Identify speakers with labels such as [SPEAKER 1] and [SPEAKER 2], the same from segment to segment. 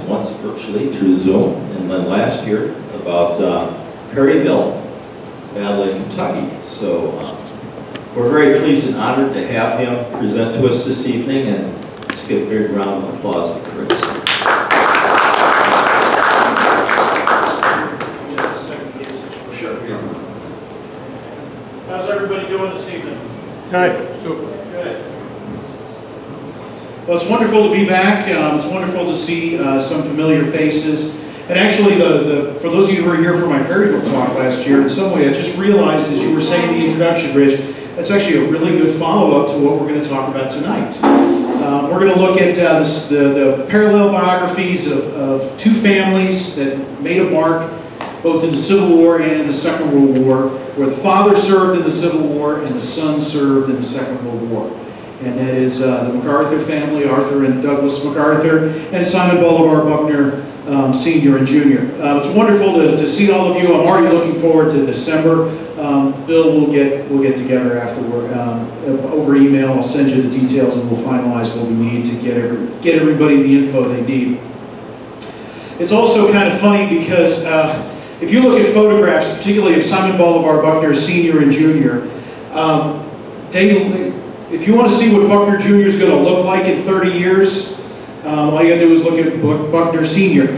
[SPEAKER 1] once virtually through Zoom, and then last year about Perryville Battle in Kentucky. So we're very pleased and honored to have him present to us this evening, and let's give a big round of applause to Chris. Sure.
[SPEAKER 2] How's everybody doing this evening?
[SPEAKER 3] Good.
[SPEAKER 2] Good. Well, it's wonderful to be back. It's wonderful to see some familiar faces. And actually, for those of you who were here for my Perryville talk last year, in some way I just realized as you were saying the introduction, Rich, that's actually a really good follow-up to what we're going to talk about tonight. We're going to look at the parallel biographies of two families that made a mark both in the Civil War and in the Second World War, where the father served in the Civil War and the son served in the Second World War. And that is the MacArthur family, Arthur and Douglas MacArthur, and Simon Bolivar Buckner, Sr. and Jr. It's wonderful to see all of you. I'm already looking forward to December. Bill, we'll get together afterward over email. I'll send you the details, and we'll finalize what we need to get everybody the info they need. It's also kind of funny because if you look at photographs, particularly of Simon Bolivar Buckner Sr. and Jr., if you want to see what Buckner Jr. is going to look like in 30 years, all you got to do is look at Buckner Sr.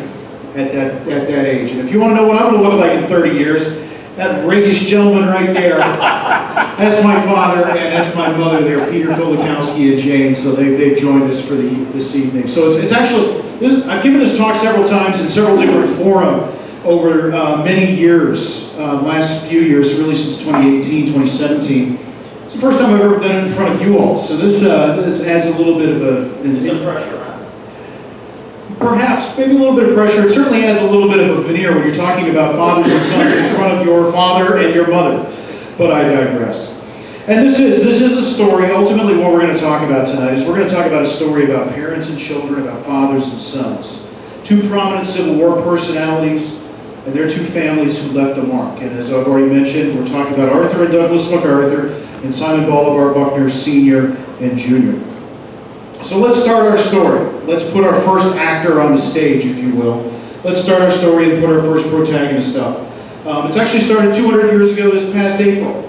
[SPEAKER 2] at that age. And if you want to know what I'm going to look like in 30 years, that rakish gentleman right there, that's my father and that's my mother there, Peter Kolakowski and Jane. So they've joined us for this evening. So it's actually, I've given this talk several times in several different fora over many years, last few years, really since 2018, 2017. It's the first time I've ever done it in front of you all, so this adds a little bit of
[SPEAKER 1] Some pressure on it.
[SPEAKER 2] Perhaps, maybe a little bit of pressure. It certainly adds a little bit of a veneer when you're talking about fathers and sons in front of your father and your mother, but I digress. And this is a story, ultimately what we're going to talk about tonight is we're going to talk about a story about parents and children, about fathers and sons. Two prominent Civil War personalities, and their two families who left a mark. And as I've already mentioned, we're talking about Arthur and Douglas MacArthur and Simon Bolivar Buckner Sr. and Jr. So let's start our story. Let's put our first actor on the stage, if you will. Let's start our story and put our first protagonist up. It's actually started 200 years ago this past April.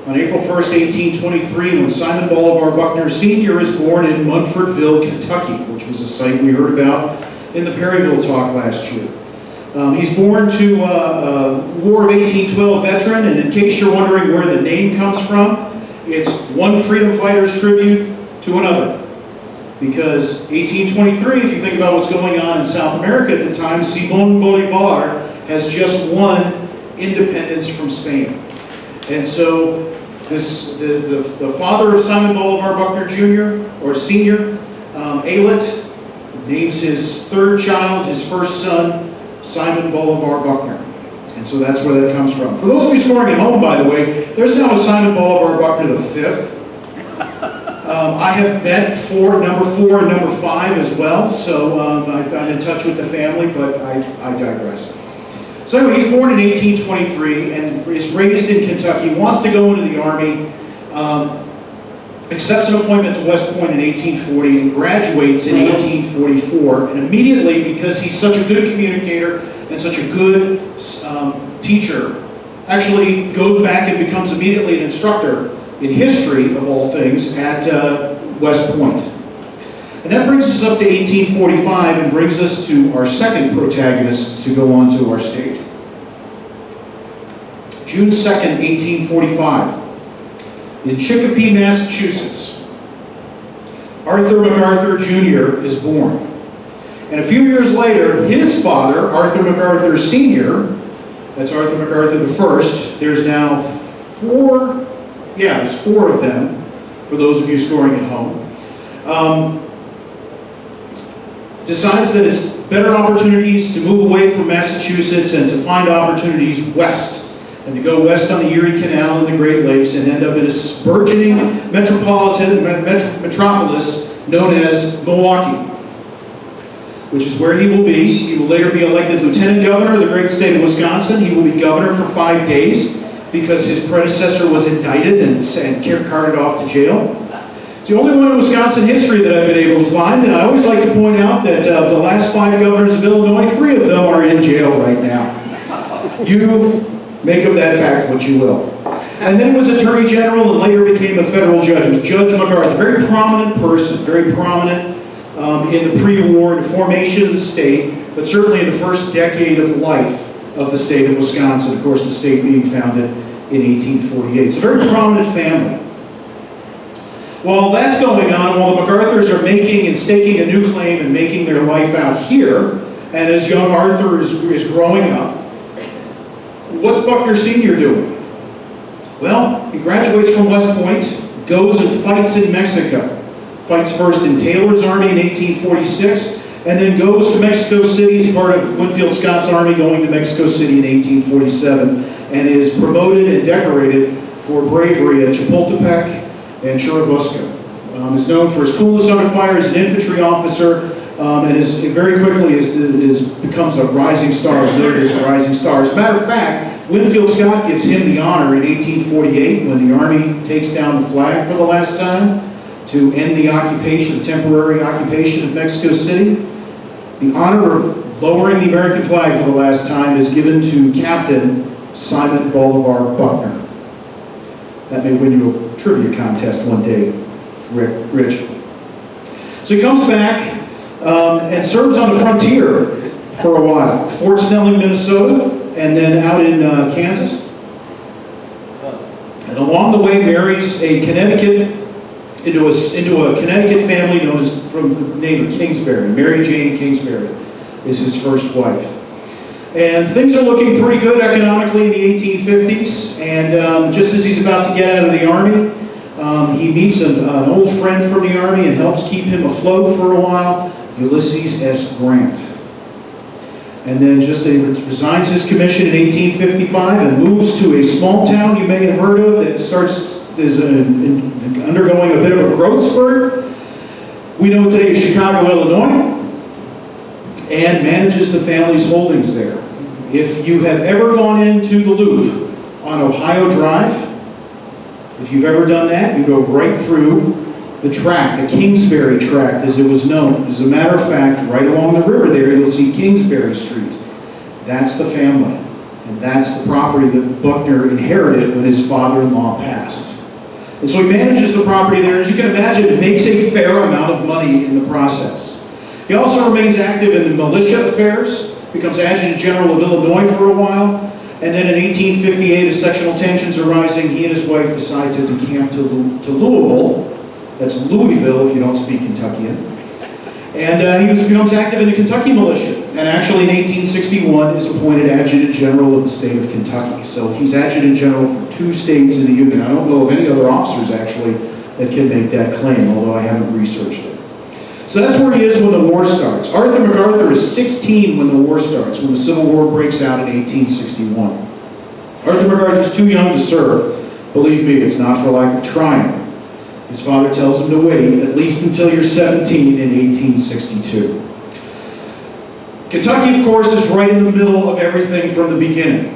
[SPEAKER 2] On April 1st, 1823, when Simon Bolivar Buckner Sr. is born in Munfordville, Kentucky, which was a site we heard about in the Perryville talk last year. He's born to a War of 1812 veteran, and in case you're wondering where the name comes from, it's one freedom fighter's tribute to another. Because 1823, if you think about what's going on in South America at the time, Simón Bolívar has just won independence from Spain. And so the father of Simon Bolivar Buckner Jr. or Sr., Aylett, names his third child, his first son, Simon Bolivar Buckner. And so that's where that comes from. For those of you scoring at home, by the way, there's now a Simon Bolivar Buckner V. I have met number 4 and number 5 as well, so I'm in touch with the family, but I digress. So anyway, he's born in 1823 and is raised in Kentucky, wants to go into the Army, accepts an appointment to West Point in 1840 and graduates in 1844. And immediately, because he's such a good communicator and such a good teacher, actually goes back and becomes immediately an instructor in history, of all things, at West Point. And that brings us up to 1845 and brings us to our second protagonist to go onto our stage. June 2nd, 1845. In Chicopee, Massachusetts, Arthur MacArthur Jr. is born. And a few years later, his father, Arthur MacArthur Sr., that's Arthur MacArthur I, there's now there's 4 of them, for those of you scoring at home, decides that it's better opportunities to move away from Massachusetts and to find opportunities west. And to go west on the Erie Canal and the Great Lakes and end up in a burgeoning metropolis known as Milwaukee, which is where he will be. He will later be elected lieutenant governor of the great state of Wisconsin. He will be governor for 5 days because his predecessor was indicted and carted off to jail. It's the only one in Wisconsin history that I've been able to find, and I always like to point out that of the last 5 governors of Illinois, 3 of them are in jail right now. You make of that fact what you will. And then was Attorney General and later became a federal judge. It was Judge MacArthurs, a very prominent person, very prominent in the pre-war and formation of the state, but certainly in the first decade of life of the state of Wisconsin, of course the state being founded in 1848. It's a very prominent family. While that's going on, while the MacArthurs are making and staking a new claim and making their life out here, and as young Arthur is growing up, what's Buckner Sr. doing? Well, he graduates from West Point, goes and fights in Mexico. Fights first in Taylor's army in 1846, and then goes to Mexico City as part of Winfield Scott's army going to Mexico City in 1847, and is promoted and decorated for bravery at Chapultepec and Churubusco. Is known for his coolness under fire as an infantry officer, and is very quickly becomes a rising star, is noted as a rising star. As a matter of fact, Winfield Scott gives him the honor in 1848 when the Army takes down the flag for the last time to end the occupation, the temporary occupation of Mexico City. The honor of lowering the American flag for the last time is given to Captain Simon Bolivar Buckner. That may win you a trivia contest one day, Rich. So he comes back and serves on the frontier for a while. Fort Snelling, Minnesota, and then out in Kansas. And along the way marries a Connecticut, into a Connecticut family known as, from the name of Kingsbury. Mary Jane Kingsbury is his first wife. And things are looking pretty good economically in the 1850s, and just as he's about to get out of the Army, he meets an old friend from the Army and helps keep him afloat for a while, Ulysses S. Grant. And then he resigns his commission in 1855 and moves to a small town you may have heard of that is undergoing a bit of a growth spurt. We know today as Chicago, Illinois, and manages the family's holdings there. If you have ever gone into the Loop on Ohio Drive, if you've ever done that, you go right through the tract, the Kingsbury tract as it was known. As a matter of fact, right along the river there, you'll see Kingsbury Street. That's the family. And that's the property that Buckner inherited when his father-in-law passed. And so he manages the property there. As you can imagine, makes a fair amount of money in the process. He also remains active in the militia affairs, becomes Adjutant General of Illinois for a while, and then in 1858, as sectional tensions are rising, he and his wife decide to decamp to Louisville. That's Louisville if you don't speak Kentuckian. And he becomes active in the Kentucky militia, and actually in 1861 is appointed Adjutant General of the state of Kentucky. So he's Adjutant General for 2 states in the Union. I don't know of any other officers actually that can make that claim, although I haven't researched it. So that's where he is when the war starts. Arthur MacArthur is 16 when the war starts, when the Civil War breaks out in 1861. Arthur MacArthur is too young to serve. Believe me, it's not for lack of trying. His father tells him to wait at least until you're 17 in 1862. Kentucky, of course, is right in the middle of everything from the beginning.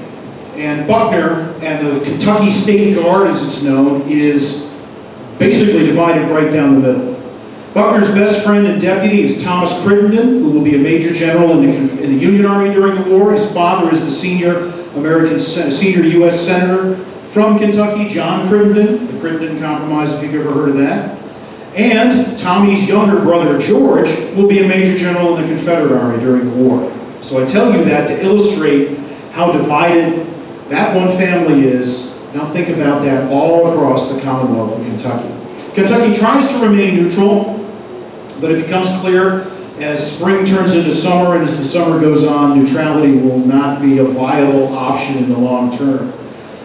[SPEAKER 2] And Buckner and the Kentucky State Guard, as it's known, is basically divided right down the middle. Buckner's best friend and deputy is Thomas Crittenden, who will be a major general in the Union Army during the war. His father is the senior U.S. Senator from Kentucky, John Crittenden, the Crittenden Compromise, if you've ever heard of that. And Tommy's younger brother, George, will be a major general in the Confederate Army during the war. So I tell you that to illustrate how divided that one family is. Now think about that all across the Commonwealth of Kentucky. Kentucky tries to remain neutral, but it becomes clear as spring turns into summer and as the summer goes on, neutrality will not be a viable option in the long term.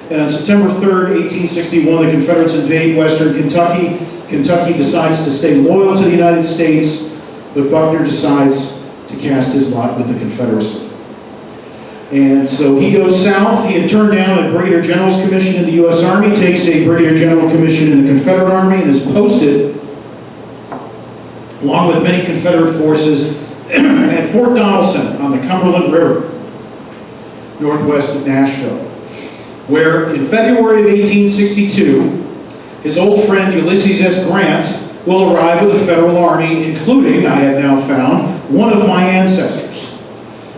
[SPEAKER 2] And on September 3rd, 1861, the Confederates invade western Kentucky. Kentucky decides to stay loyal to the United States, but Buckner decides to cast his lot with the Confederacy. And so he goes south. He had turned down a Brigadier General's commission in the U.S. Army, takes a Brigadier General commission in the Confederate Army, and is posted, along with many Confederate forces, at Fort Donelson on the Cumberland River, northwest of Nashville, where in February of 1862, his old friend Ulysses S. Grant will arrive with the federal army, including, I have now found, one of my ancestors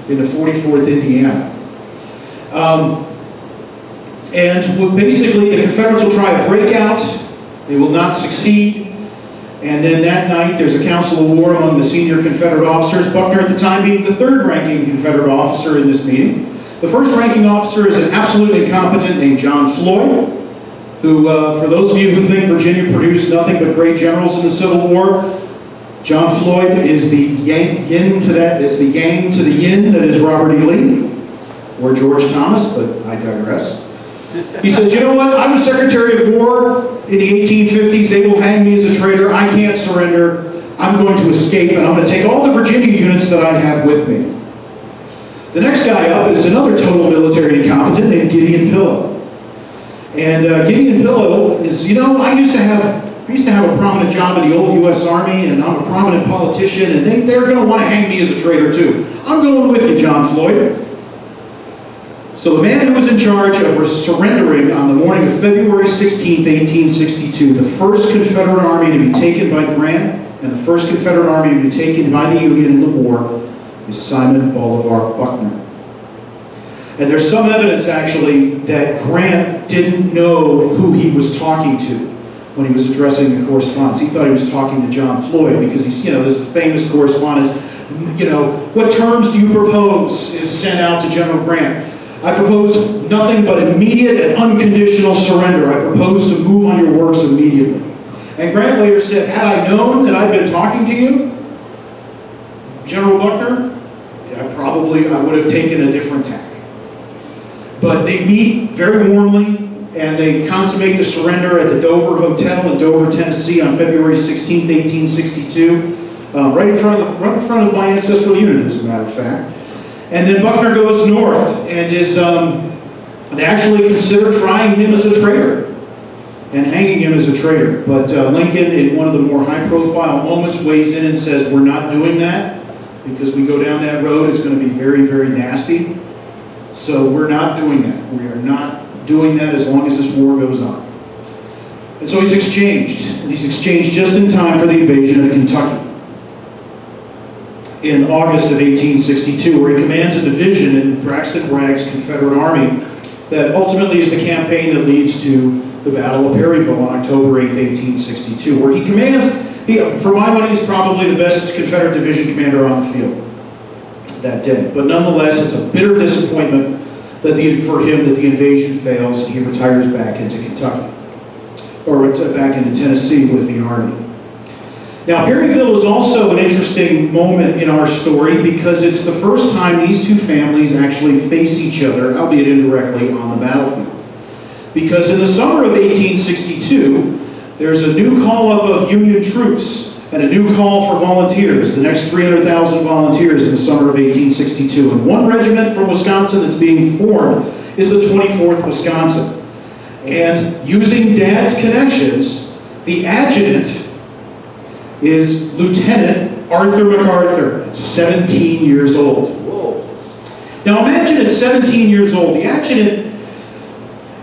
[SPEAKER 2] in the 44th Indiana. And basically, the Confederates will try a breakout. They will not succeed. And then that night, there's a council of war among the senior Confederate officers, Buckner at the time being the third-ranking Confederate officer in this meeting. The first-ranking officer is an absolutely incompetent named John Floyd, who, for those of you who think Virginia produced nothing but great generals in the Civil War, John Floyd is the yin to that, it's the yang to the yin that is Robert E. Lee, or George Thomas, but I digress. He says, you know what, I was Secretary of War in the 1850s, they will hang me as a traitor, I can't surrender, I'm going to escape, and I'm going to take all the Virginia units that I have with me. The next guy up is another total military incompetent named Gideon Pillow. And Gideon Pillow is, you know, I used to have a prominent job in the old U.S. Army, and I'm a prominent politician, and they're going to want to hang me as a traitor too. I'm going with you, John Floyd. So the man who was in charge of surrendering on the morning of February 16th, 1862, the first Confederate Army to be taken by Grant, and the first Confederate Army to be taken by the Union in the war, is Simon Bolivar Buckner. And there's some evidence, actually, that Grant didn't know who he was talking to when he was addressing the correspondence. He thought he was talking to John Floyd because he's, you know, there's a famous correspondence, you know, what terms do you propose is sent out to General Grant? I propose nothing but immediate and unconditional surrender. I propose to move on your works immediately. And Grant later said, had I known that I'd been talking to you, General Buckner, I would have taken a different tack. But they meet very warmly, and they consummate the surrender at the Dover Hotel in Dover, Tennessee on February 16, 1862, right in front of my ancestral unit, as a matter of fact. And then Buckner goes north and is, they actually consider trying him as a traitor and hanging him as a traitor. But Lincoln, in one of the more high-profile moments, weighs in and says, we're not doing that because we go down that road, it's going to be very, very nasty. So we're not doing that. We are not doing that as long as this war goes on. And so he's exchanged. And he's exchanged just in time for the invasion of Kentucky in August of 1862, where he commands a division in Braxton Bragg's Confederate Army that ultimately is the campaign that leads to the Battle of Perryville on October 8, 1862, where he commands, for my money, he's probably the best Confederate division commander on the field that day. But nonetheless, it's a bitter disappointment for him that the invasion fails and he retires back into Kentucky, or back into Tennessee with the Army. Now, Perryville is also an interesting moment in our story because it's the first time these two families actually face each other, albeit indirectly, on the battlefield. Because in the summer of 1862, there's a new call-up of Union troops and a new call for volunteers, the next 300,000 volunteers in the summer of 1862. And one regiment from Wisconsin that's being formed is the 24th Wisconsin. And using Dad's connections, the adjutant is Lieutenant Arthur MacArthur, 17 years old. Whoa. Now imagine at 17 years old, the adjutant,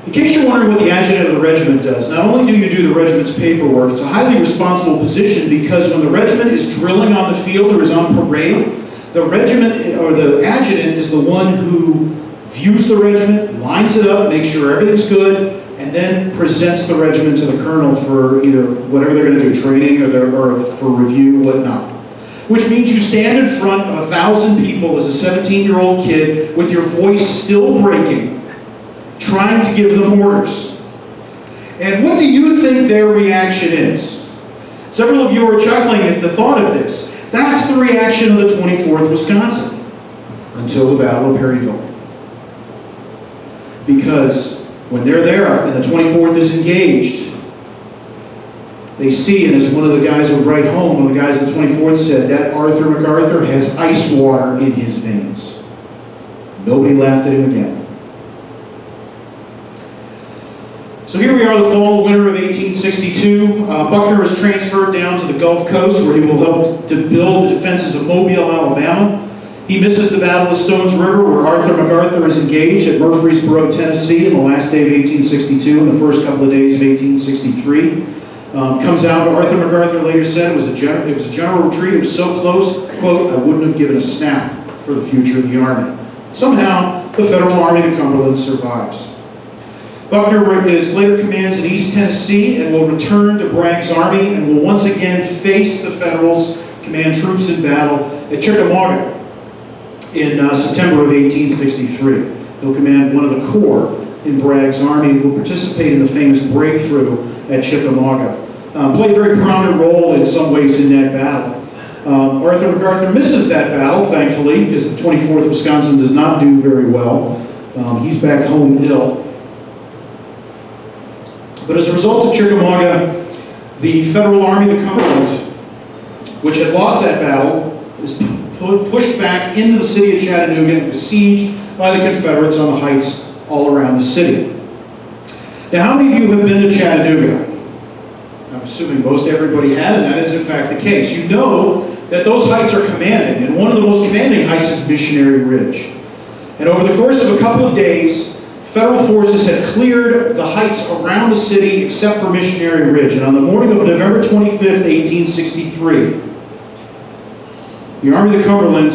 [SPEAKER 2] in case you're wondering what the adjutant of the regiment does, not only do you do the regiment's paperwork, it's a highly responsible position because when the regiment is drilling on the field or is on parade, the regiment, or the adjutant, is the one who views the regiment, lines it up, makes sure everything's good, and then presents the regiment to the colonel for either whatever they're going to do, training or for review, whatnot. Which means you stand in front of 1,000 people as a 17-year-old kid with your voice still breaking, trying to give them orders. And what do you think their reaction is? Several of you are chuckling at the thought of this. That's the reaction of the 24th Wisconsin until the Battle of Perryville. Because when they're there and the 24th is engaged, they see, and as one of the guys would write home, one of the guys at the 24th said, that Arthur MacArthur has ice water in his veins. Nobody laughed at him again. So here we are, the fall, winter of 1862. Buckner is transferred down to the Gulf Coast, where he will help to build the defenses of Mobile, Alabama. He misses the Battle of Stones River, where Arthur MacArthur is engaged at Murfreesboro, Tennessee, in the last day of 1862 and the first couple of days of 1863. Comes out, Arthur MacArthur later said it was a general retreat. It was so close, quote, I wouldn't have given a snap for the future of the Army. Somehow, the Federal Army of Cumberland survives. Buckner is later commands in East Tennessee and will return to Bragg's army and will once again face the Federals, command troops in battle at Chickamauga in September of 1863. He'll command one of the corps in Bragg's army and will participate in the famous breakthrough at Chickamauga. Played a very prominent role in some ways in that battle. Arthur MacArthur misses that battle, thankfully, because the 24th Wisconsin does not do very well. He's back home ill. But as a result of Chickamauga, the Federal Army of the Cumberland, which had lost that battle, is pushed back into the city of Chattanooga and besieged by the Confederates on the heights all around the city. Now, how many of you have been to Chattanooga? I'm assuming most everybody had, and that is in fact the case. You know that those heights are commanding, and one of the most commanding heights is Missionary Ridge. And over the course of a couple of days, Federal forces had cleared the heights around the city except for Missionary Ridge. And on the morning of November 25th, 1863, the Army of the Cumberland,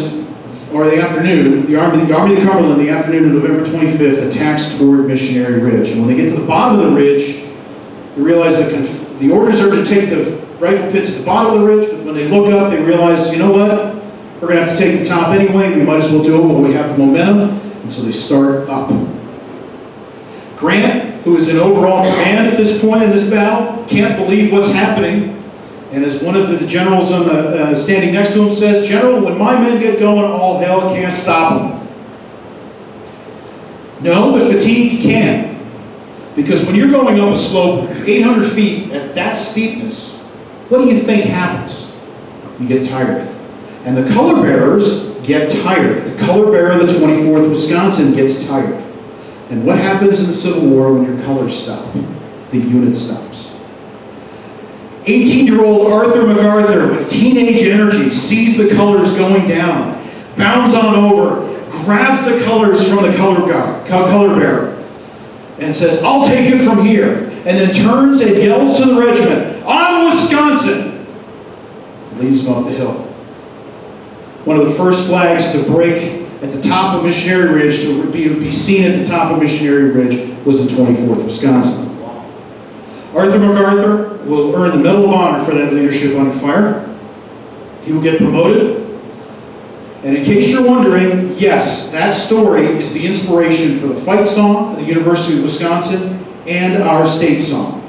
[SPEAKER 2] or the afternoon, the Army of the Cumberland, the afternoon of November 25th, attacks toward Missionary Ridge. And when they get to the bottom of the ridge, they realize that the orders are to take the rifle pits at the bottom of the ridge, but when they look up, they realize, you know what? We're going to have to take the top anyway. We might as well do it while we have the momentum. And so they start up. Grant, who is in overall command at this point in this battle, can't believe what's happening. And as one of the generals on the, standing next to him says, General, when my men get going, all hell can't stop them. No, but fatigue can. Because when you're going up a slope 800 feet at that steepness, what do you think happens? You get tired. And the color bearers get tired. The color bearer of the 24th Wisconsin gets tired. And what happens in the Civil War when your colors stop? The unit stops. 18-year-old Arthur MacArthur, with teenage energy, sees the colors going down, bounds on over, grabs the colors from the color bearer, and says, I'll take it from here, and then turns and yells to the regiment, on Wisconsin! Leads them up the hill. One of the first flags to break at the top of Missionary Ridge, to be seen at the top of Missionary Ridge, was the 24th Wisconsin. Arthur MacArthur will earn the Medal of Honor for that leadership under fire. He will get promoted. And in case you're wondering, yes, that story is the inspiration for the fight song at the University of Wisconsin and our state song.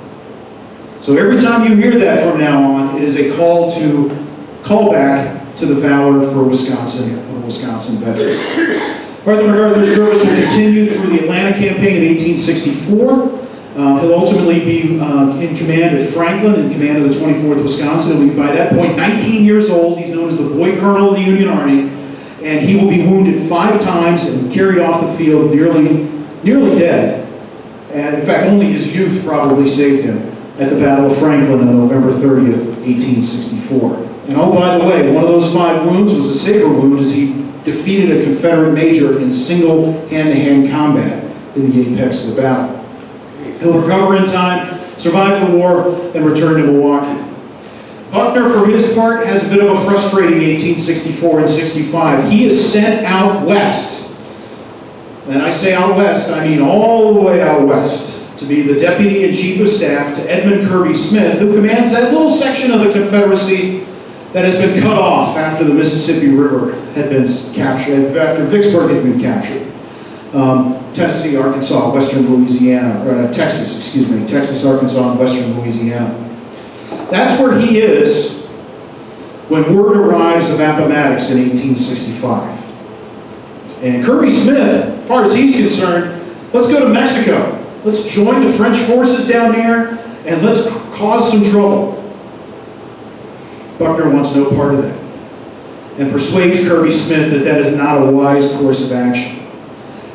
[SPEAKER 2] So every time you hear that from now on, it is a call back to the valor for Wisconsin, of a Wisconsin veteran. Arthur MacArthur's service will continue through the Atlanta campaign in 1864. He'll ultimately be in command at Franklin, in command of the 24th Wisconsin. He'll be, by that point, 19 years old. He's known as the boy colonel of the Union Army. And he will be wounded 5 times and carried off the field nearly dead. And in fact, only his youth probably saved him at the Battle of Franklin on November 30th, 1864. And oh, by the way, one of those 5 wounds was a saber wound as he defeated a Confederate major in single hand-to-hand combat in the apex of the battle. He'll recover in time, survive the war, and return to Milwaukee. Buckner, for his part, has a bit of a frustrating 1864 and 65. He is sent out west. And I say out west, I mean all the way out west, to be the deputy and chief of staff to Edmund Kirby Smith, who commands that little section of the Confederacy that has been cut off after the Mississippi River had been captured, after Vicksburg had been captured. Tennessee, Arkansas, western Louisiana, Texas, Arkansas, and western Louisiana. That's where he is when word arrives of Appomattox in 1865. And Kirby Smith, as far as he's concerned, let's go to Mexico. Let's join the French forces down there, and let's cause some trouble. Buckner wants no part of that, and persuades Kirby Smith that that is not a wise course of action.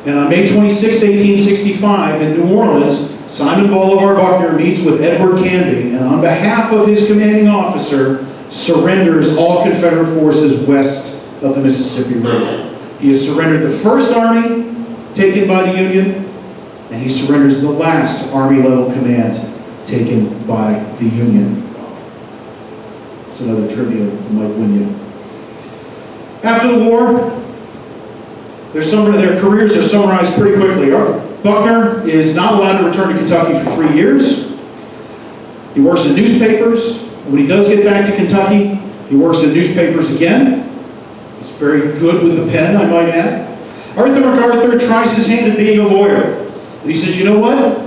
[SPEAKER 2] And on May 26, 1865, in New Orleans, Simon Bolivar Buckner meets with Edward Canby, and on behalf of his commanding officer, surrenders all Confederate forces west of the Mississippi River. He has surrendered the first army taken by the Union, and he surrenders the last army-level command taken by the Union. It's another trivia that might win you. After the war, their careers are summarized pretty quickly. Buckner is not allowed to return to Kentucky for 3 years. He works in newspapers. When he does get back to Kentucky, he works in newspapers again. He's very good with the pen, I might add. Arthur MacArthur tries his hand at being a lawyer. And he says, you know what?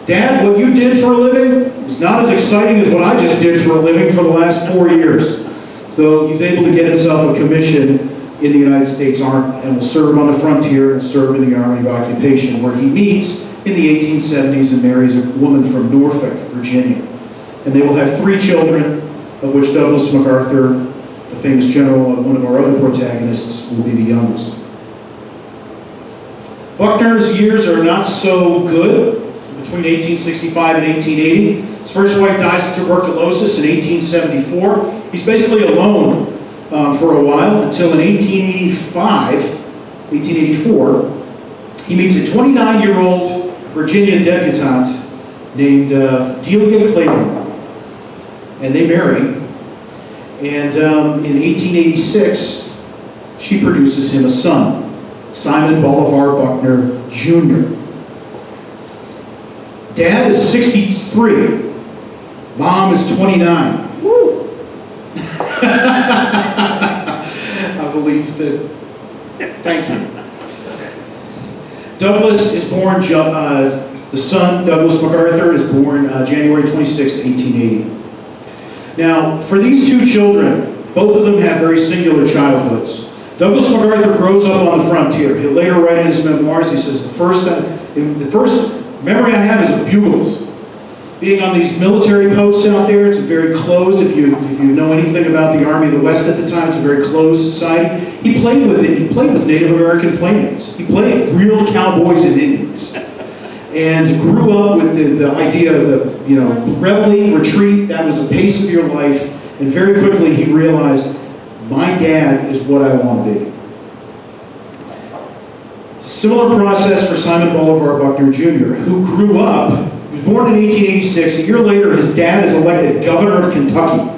[SPEAKER 2] Dad, what you did for a living is not as exciting as what I just did for a living for the last 4 years. So he's able to get himself a commission in the United States Army and will serve on the frontier and serve in the Army of Occupation, where he meets in the 1870s and marries a woman from Norfolk, Virginia. And they will have 3 children, of which Douglas MacArthur, the famous general and one of our other protagonists, will be the youngest. Buckner's years are not so good between 1865 and 1880. His first wife dies of tuberculosis in 1874. He's basically alone for a while until in 1884, he meets a 29-year-old Virginia debutante named Delia Clayton. And they marry. And in 1886, she produces him a son, Simon Bolivar Buckner Jr. Dad is 63. Mom is 29. Woo! I believe that. Thank you. Douglas is born, the son, Douglas MacArthur, is born January 26, 1880. Now, for these 2 children, both of them have very singular childhoods. Douglas MacArthur grows up on the frontier. He'll later write in his memoirs, he says, the first memory I have is of bugles. Being on these military posts out there, it's very closed. If you know anything about the Army of the West at the time, it's a very closed society. He played with it. He played with Native American playmates. He played real cowboys and Indians. And grew up with the idea of the, reveille, retreat, that was the pace of your life. And very quickly he realized, my dad is what I want to be. Similar process for Simon Bolivar Buckner Jr., who grew up, he was born in 1886. A year later, his dad is elected governor of Kentucky.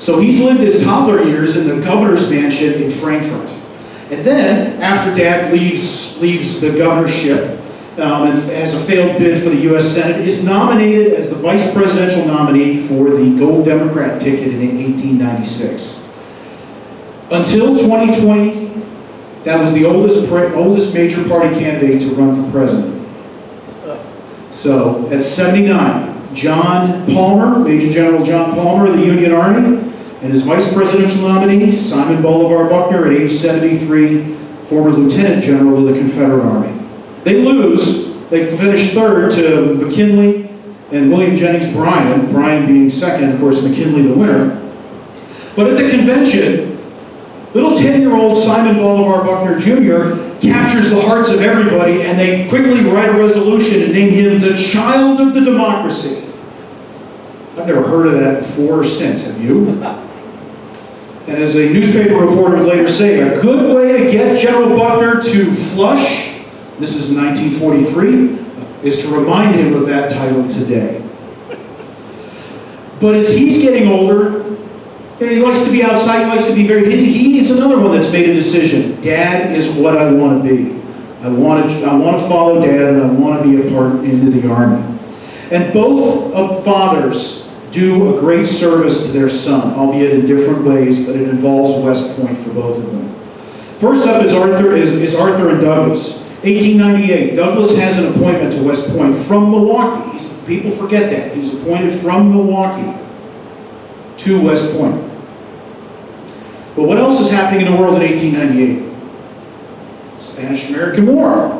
[SPEAKER 2] So he's lived his toddler years in the governor's mansion in Frankfort. And then, after dad leaves the governorship, and as a failed bid for the U.S. Senate, is nominated as the vice presidential nominee for the Gold Democrat ticket in 1896. Until 2020, that was the oldest major party candidate to run for president. So, at 79, John Palmer, Major General John Palmer of the Union Army, and his vice presidential nominee, Simon Bolivar Buckner, at age 73, former lieutenant general of the Confederate Army. They lose. They finish third to McKinley and William Jennings Bryan, Bryan being second, of course, McKinley the winner. But at the convention, little 10-year-old Simon Bolivar Buckner Jr. captures the hearts of everybody, and they quickly write a resolution and name him the child of the democracy. I've never heard of that before or since, have you? And as a newspaper reporter would later say, a good way to get General Buckner to flush, this is 1943, is to remind him of that title today. But as he's getting older, he likes to be outside, he likes to be very hidden. He is another one that's made a decision. Dad is what I want to be. I want to follow Dad, and I want to be a part into the Army. And both of fathers do a great service to their son, albeit in different ways, but it involves West Point for both of them. First up is Arthur and Douglas. 1898, Douglas has an appointment to West Point from Milwaukee. People forget that. He's appointed from Milwaukee to West Point. But what else is happening in the world in 1898? Spanish-American War.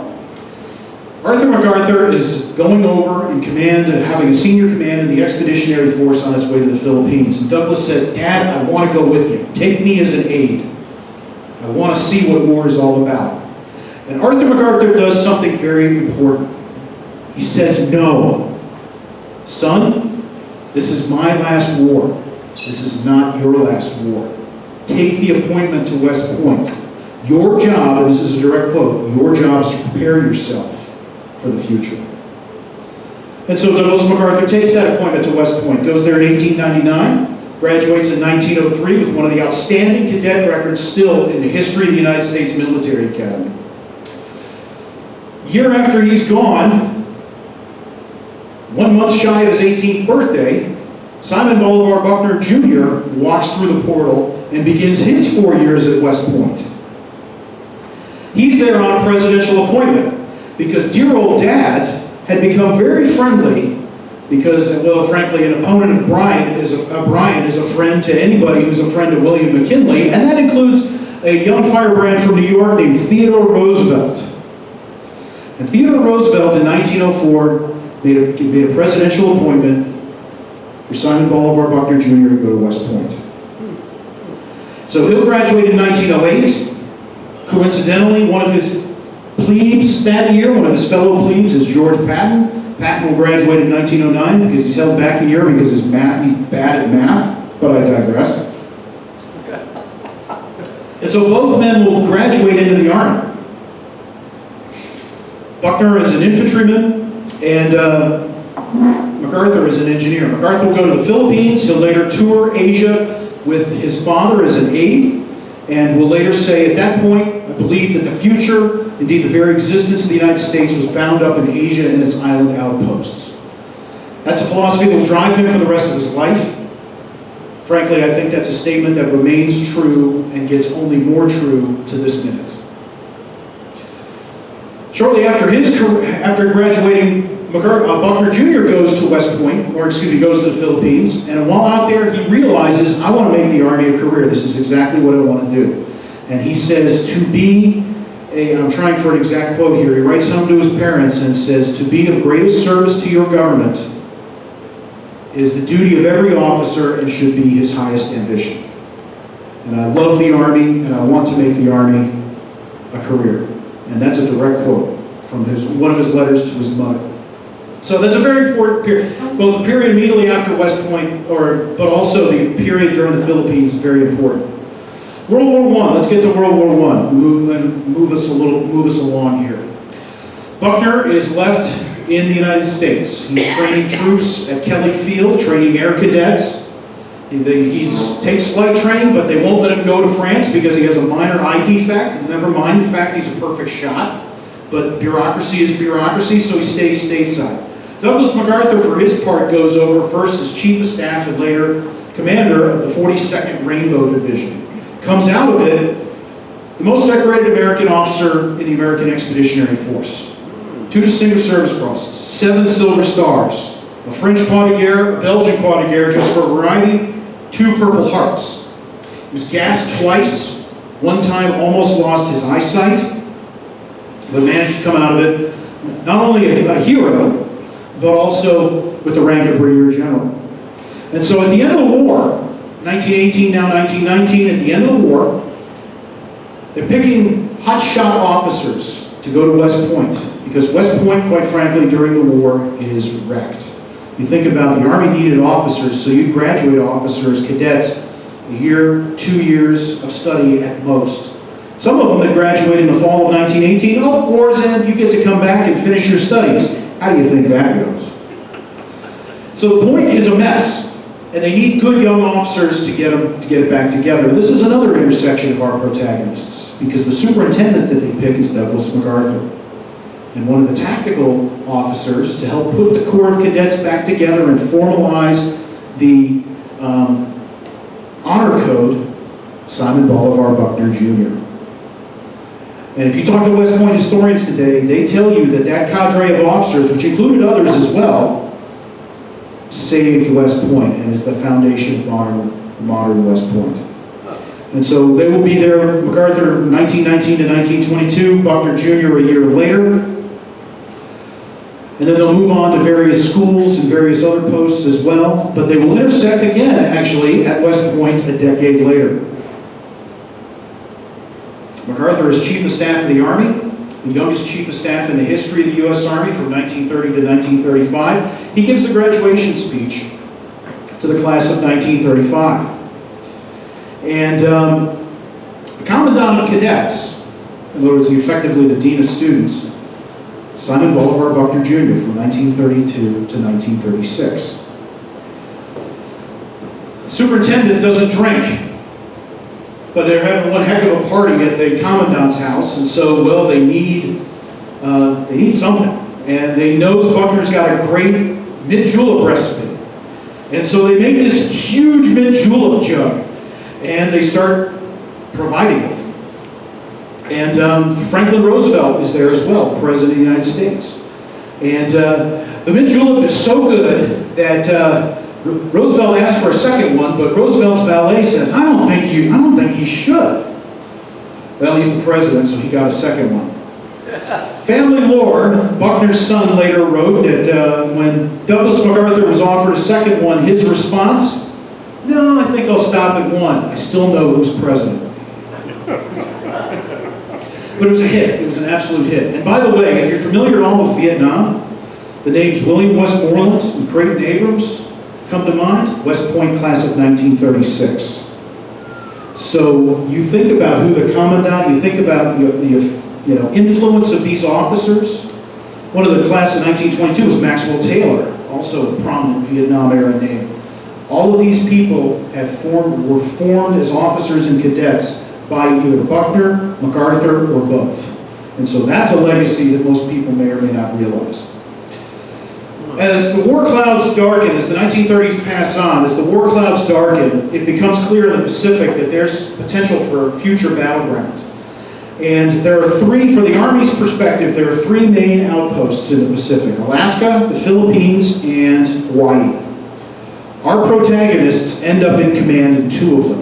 [SPEAKER 2] Arthur MacArthur is going over in command, having a senior command in the expeditionary force on its way to the Philippines. And Douglas says, Dad, I want to go with you. Take me as an aide. I want to see what war is all about. And Arthur MacArthur does something very important. He says, no. Son, this is my last war. This is not your last war. Take the appointment to West Point. Your job, and this is a direct quote, your job is to prepare yourself for the future. And so Douglas MacArthur takes that appointment to West Point, goes there in 1899, graduates in 1903 with one of the outstanding cadet records still in the history of the United States Military Academy. Year after he's gone, 1 month shy of his 18th birthday, Simon Bolivar Buckner Jr. walks through the portal and begins his 4 years at West Point. He's there on a presidential appointment because dear old Dad had become very friendly because, well, frankly, an opponent of Bryan is a friend to anybody who's a friend of William McKinley, and that includes a young firebrand from New York named Theodore Roosevelt. And Theodore Roosevelt in 1904 made a presidential appointment for Simon Bolivar Buckner Jr. to go to West Point. So he'll graduate in 1908. Coincidentally, one of his plebes that year, one of his fellow plebes, is George Patton. Patton will graduate in 1909 because he's held back a year because he's bad at math, but I digress. And so both men will graduate into the Army. Buckner is an infantryman, and MacArthur is an engineer. MacArthur will go to the Philippines. He'll later tour Asia with his father as an aide, and will later say, at that point, I believe that the future, indeed the very existence of the United States, was bound up in Asia and its island outposts. That's a philosophy that will drive him for the rest of his life. Frankly, I think that's a statement that remains true and gets only more true to this minute. Shortly after graduating, Buckner Jr. goes to West Point, or excuse me, goes to the Philippines, and while out there, he realizes, I want to make the Army a career. This is exactly what I want to do. And he says, I'm trying for an exact quote here, he writes home to his parents and says, to be of greatest service to your government is the duty of every officer and should be his highest ambition. And I love the Army, and I want to make the Army a career. And that's a direct quote from one of his letters to his mother. So that's a very important period. Both the period immediately after West Point, but also the period during the Philippines is very important. World War I. Let's get to World War I. Move us along here. Buckner is left in the United States. He's training troops at Kelly Field, training air cadets. He takes flight training, but they won't let him go to France because he has a minor eye defect. Never mind the fact he's a perfect shot. But bureaucracy is bureaucracy, so he stays stateside. Douglas MacArthur, for his part, goes over first as Chief of Staff and later Commander of the 42nd Rainbow Division. Comes out of it the most decorated American officer in the American Expeditionary Force. 2 Distinguished Service Crosses, 7 Silver Stars, a French Croix de Guerre, a Belgian Croix de Guerre, just for variety, 2 Purple Hearts. He was gassed twice, one time almost lost his eyesight, but managed to come out of it not only a hero, but also with the rank of Brigadier General. And so at the end of the war, 1918, now 1919, at the end of the war, they're picking hotshot officers to go to West Point, because West Point, quite frankly, during the war is wrecked. You think about the Army needed officers, so you graduate officers, cadets, a year, 2 years of study at most. Some of them that graduated in the fall of 1918, war's end, you get to come back and finish your studies. How do you think that goes? So the point is a mess. And they need good young officers to get it back together. This is another intersection of our protagonists, because the superintendent that they pick is Douglas MacArthur. And one of the tactical officers to help put the Corps of Cadets back together and formalize the honor code, Simon Bolivar Buckner Jr. And if you talk to West Point historians today, they tell you that cadre of officers, which included others as well, saved West Point and is the foundation of modern West Point. And so they will be there, MacArthur 1919 to 1922, Buckner Jr. a year later. And then they'll move on to various schools and various other posts as well, but they will intersect again, actually, at West Point a decade later. MacArthur is Chief of Staff of the Army, the youngest Chief of Staff in the history of the U.S. Army from 1930 to 1935. He gives the graduation speech to the class of 1935. And the Commandant of Cadets, in other words, effectively the Dean of Students, Simon Bolivar Buckner Jr. from 1932 to 1936. Superintendent doesn't drink, but they're having one heck of a party at the commandant's house, and so, well, they need something. And they know Buckner's got a great mint julep recipe. And so they make this huge mint julep jug, and they start providing it. And Franklin Roosevelt is there as well, President of the United States. And the mint julep is so good that Roosevelt asked for a second one, but Roosevelt's valet says, I don't think he should. Well, he's the president, so he got a second one. Family lore, Buckner's son later wrote that when Douglas MacArthur was offered a second one, his response, no, I think I'll stop at one. I still know who's president. But it was a hit. It was an absolute hit. And by the way, if you're familiar at all with Vietnam, the names William Westmoreland and Creighton Abrams come to mind. West Point class of 1936. So you think about who the commandant, you think about the influence of these officers. One of the class of 1922 was Maxwell Taylor, also a prominent Vietnam era name. All of these people were formed as officers and cadets by either Buckner, MacArthur, or both. And so that's a legacy that most people may or may not realize. As the war clouds darken, as the 1930s pass on, as the war clouds darken, it becomes clear in the Pacific that there's potential for a future battleground. And there are three, for the Army's perspective, there are three main outposts in the Pacific: Alaska, the Philippines, and Hawaii. Our protagonists end up in command in two of them.